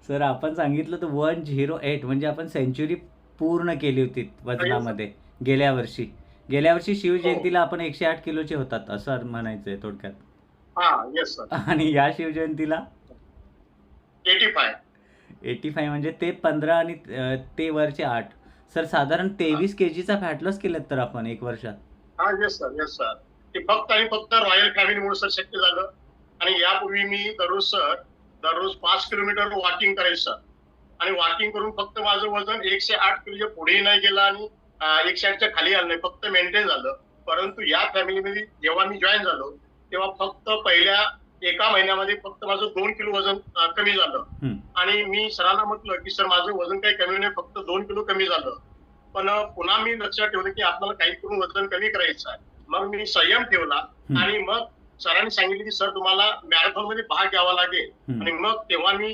Sir आपण सांगितलं तर 108 म्हणजे आपण सेंचुरी पूर्ण केली होती येस सर. वजनामध्ये गेल्या वर्षी. गेल्या वर्षी हो. शिवजयंतीला आपण 108 किलोचे होतात असं म्हणायचंय थोडक्यात. हा. Yes sir. आणि या शिवजयंतीला 85. 85 म्हणजे ते 15 आणि ते वरचे 8. सर साधारण हा. 23 केजीचा फॅट लॉस केलेत तर आपण एक वर्षात. हा. Yes sir. Yes sir. ते फक्त आणि फक्त रॉयल फॅमिलीमुळे सर शक्य झालं. आणि यापूर्वी मी दररोज 5 किलोमीटर वॉकिंग करायचं सर. आणि वॉकिंग करून फक्त माझं वजन 108 किलोच्या पुढेही नाही गेलं आणि 108च्या खाली आलं नाही, फक्त मेंटेन झालं. परंतु या फॅमिलीमध्ये जेव्हा मी जॉईन झालो तेव्हा फक्त पहिल्या एका महिन्यामध्ये फक्त माझं 2 किलो वजन कमी झालं. आणि मी सरांना म्हटलं की सर माझं वजन काही कमी नाही, फक्त 2 किलो कमी झालं. पण पुन्हा मी लक्षात ठेवलं की आपल्याला काही करून वजन कमी करायचं आहे. मग मी संयम ठेवला आणि मग सरांनी सांगितलं की सर तुम्हाला मॅरेथॉन मध्ये भाग घ्यावा लागेल. आणि मग तेव्हा मी